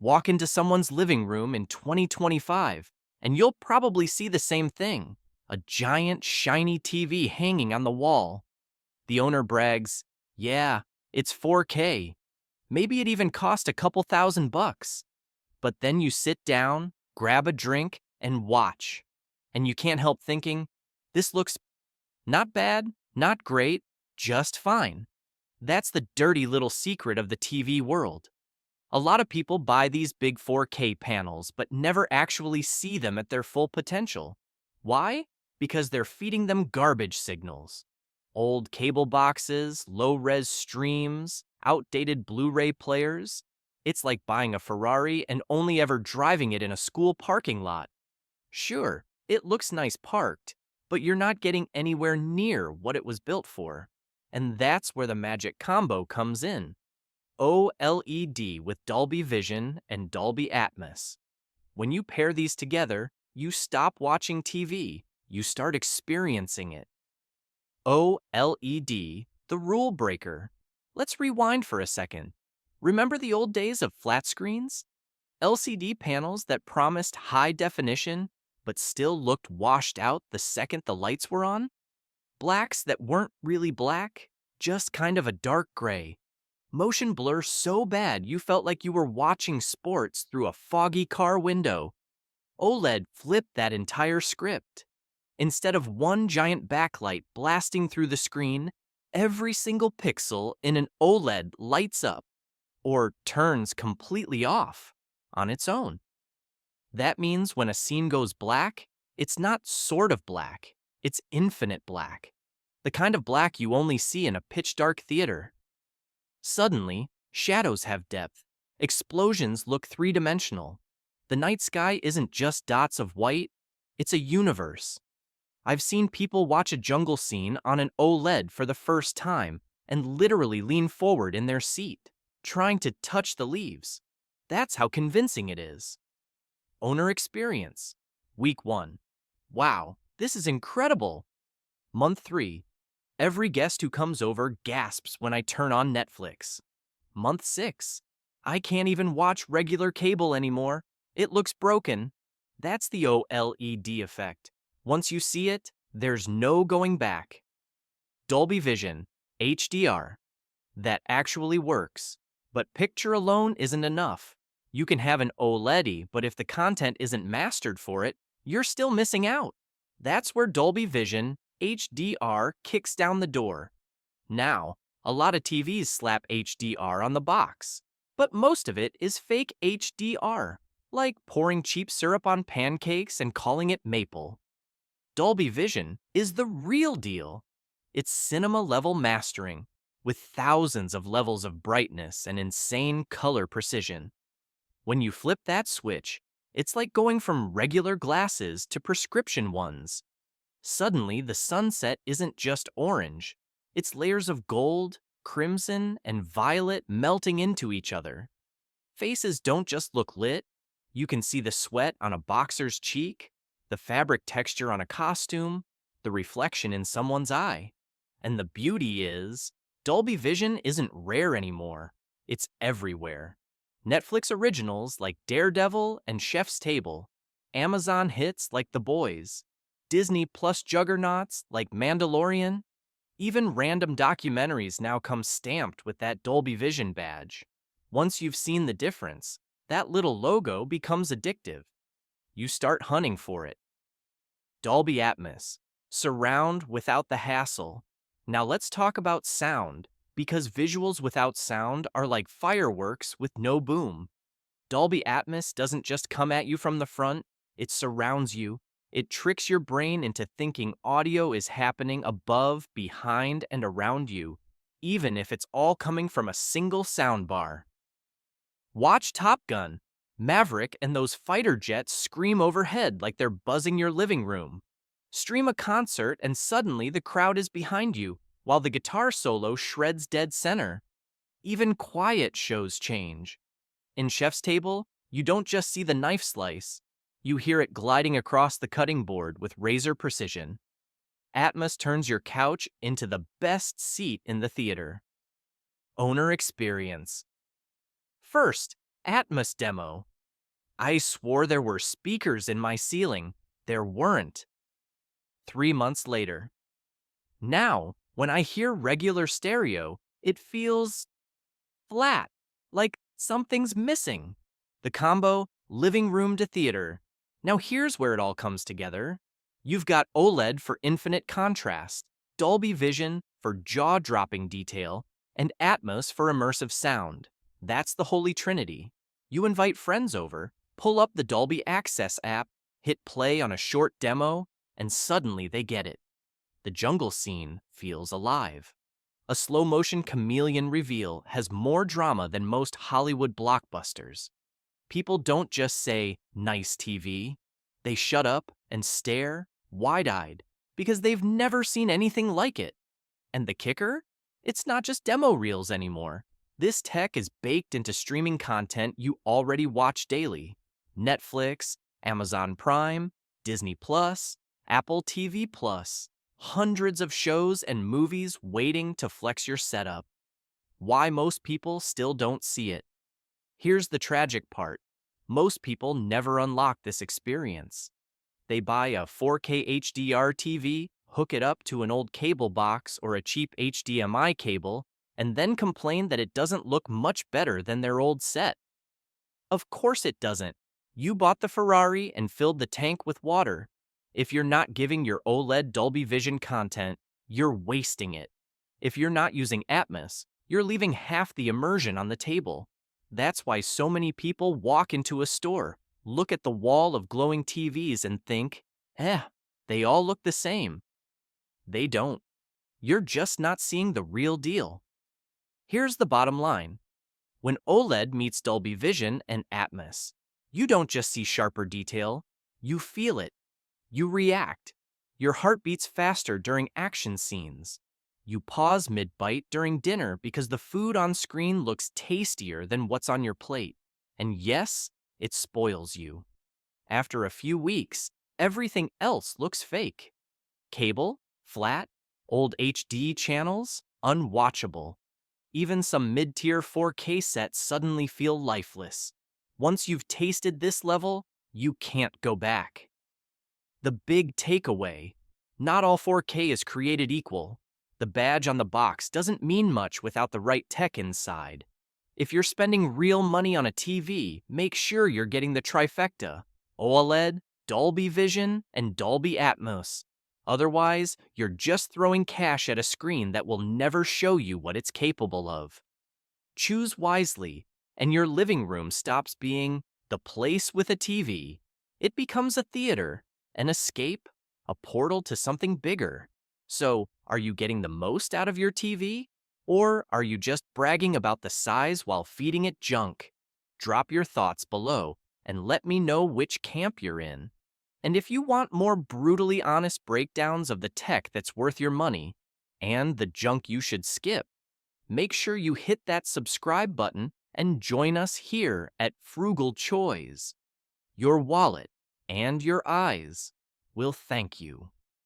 Walk into someone's living room in 2025, and you'll probably see the same thing, a giant, shiny TV hanging on the wall. The owner brags, yeah, it's 4K. Maybe it even cost a couple $1,000. But then you sit down, grab a drink, and watch. And you can't help thinking, this looks not bad, not great, just fine. That's the dirty little secret of the TV world. A lot of people buy these big 4K panels but never actually see them at their full potential. Why? Because they're feeding them garbage signals. Old cable boxes, low-res streams, outdated Blu-ray players. It's like buying a Ferrari and only ever driving it in a school parking lot. Sure, it looks nice parked, but you're not getting anywhere near what it was built for. And that's where the magic combo comes in. OLED with Dolby Vision and Dolby Atmos. When you pair these together, you stop watching TV, you start experiencing it. OLED, the rule breaker. Let's rewind for a second. Remember the old days of flat screens? LCD panels that promised high definition, but still looked washed out the second the lights were on? Blacks that weren't really black, just kind of a dark gray. Motion blur so bad you felt like you were watching sports through a foggy car window. OLED flipped that entire script. Instead of one giant backlight blasting through the screen, every single pixel in an OLED lights up, or turns completely off, on its own. That means when a scene goes black, it's not sort of black, it's infinite black. The kind of black you only see in a pitch-dark theater. Suddenly, shadows have depth. Explosions look three-dimensional. The night sky isn't just dots of white, it's a universe. I've seen people watch a jungle scene on an OLED for the first time and literally lean forward in their seat, trying to touch the leaves. That's how convincing it is. Owner experience. Week 1. Wow, this is incredible. Month 3. Every guest who comes over gasps when I turn on Netflix. Month 6. I can't even watch regular cable anymore. It looks broken. That's the OLED effect. Once you see it, there's no going back. Dolby Vision, HDR. That actually works. But picture alone isn't enough. You can have an OLED, but if the content isn't mastered for it, you're still missing out. That's where Dolby Vision, HDR kicks down the door. Now, a lot of TVs slap HDR on the box, but most of it is fake HDR, like pouring cheap syrup on pancakes and calling it maple. Dolby Vision is the real deal. It's cinema-level mastering, with thousands of levels of brightness and insane color precision. When you flip that switch, it's like going from regular glasses to prescription ones. Suddenly, the sunset isn't just orange. It's layers of gold, crimson, and violet melting into each other. Faces don't just look lit. You can see the sweat on a boxer's cheek, the fabric texture on a costume, the reflection in someone's eye. And the beauty is, Dolby Vision isn't rare anymore. It's everywhere. Netflix originals like Daredevil and Chef's Table, Amazon hits like The Boys, Disney Plus juggernauts like Mandalorian. Even random documentaries now come stamped with that Dolby Vision badge. Once you've seen the difference, that little logo becomes addictive. You start hunting for it. Dolby Atmos. Surround without the hassle. Now let's talk about sound, because visuals without sound are like fireworks with no boom. Dolby Atmos doesn't just come at you from the front, it surrounds you. It tricks your brain into thinking audio is happening above, behind, and around you, even if it's all coming from a single soundbar. Watch Top Gun. Maverick and those fighter jets scream overhead like they're buzzing your living room. Stream a concert and suddenly the crowd is behind you, while the guitar solo shreds dead center. Even quiet shows change. In Chef's Table, you don't just see the knife slice. You hear it gliding across the cutting board with razor precision. Atmos turns your couch into the best seat in the theater. Owner experience. First, Atmos demo. I swore there were speakers in my ceiling. There weren't. 3 months later. Now, when I hear regular stereo, it feels flat, like something's missing. The combo, living room to theater. Now here's where it all comes together. You've got OLED for infinite contrast, Dolby Vision for jaw-dropping detail, and Atmos for immersive sound. That's the holy trinity. You invite friends over, pull up the Dolby Access app, hit play on a short demo, and suddenly they get it. The jungle scene feels alive. A slow-motion chameleon reveal has more drama than most Hollywood blockbusters. People don't just say, "nice TV." They shut up and stare, wide-eyed, because they've never seen anything like it. And the kicker? It's not just demo reels anymore. This tech is baked into streaming content you already watch daily. Netflix, Amazon Prime, Disney Plus, Apple TV Plus. Hundreds of shows and movies waiting to flex your setup. Why most people still don't see it. Here's the tragic part. Most people never unlock this experience. They buy a 4K HDR TV, hook it up to an old cable box or a cheap HDMI cable, and then complain that it doesn't look much better than their old set. Of course it doesn't. You bought the Ferrari and filled the tank with water. If you're not giving your OLED Dolby Vision content, you're wasting it. If you're not using Atmos, you're leaving half the immersion on the table. That's why so many people walk into a store, look at the wall of glowing TVs and think, they all look the same. They don't. You're just not seeing the real deal. Here's the bottom line. When OLED meets Dolby Vision and Atmos, you don't just see sharper detail, you feel it. You react. Your heart beats faster during action scenes. You pause mid-bite during dinner because the food on screen looks tastier than what's on your plate. And yes, it spoils you. After a few weeks, everything else looks fake. Cable, flat, old HD channels, unwatchable. Even some mid-tier 4K sets suddenly feel lifeless. Once you've tasted this level, you can't go back. The big takeaway: not all 4K is created equal. The badge on the box doesn't mean much without the right tech inside. If you're spending real money on a TV, make sure you're getting the trifecta: OLED, Dolby Vision, and Dolby Atmos. Otherwise, you're just throwing cash at a screen that will never show you what it's capable of. Choose wisely, and your living room stops being the place with a TV. It becomes a theater, an escape, a portal to something bigger. So, are you getting the most out of your TV? Or are you just bragging about the size while feeding it junk? Drop your thoughts below and let me know which camp you're in. And if you want more brutally honest breakdowns of the tech that's worth your money and the junk you should skip, make sure you hit that subscribe button and join us here at Frugal CHOISE. Your wallet and your eyes will thank you.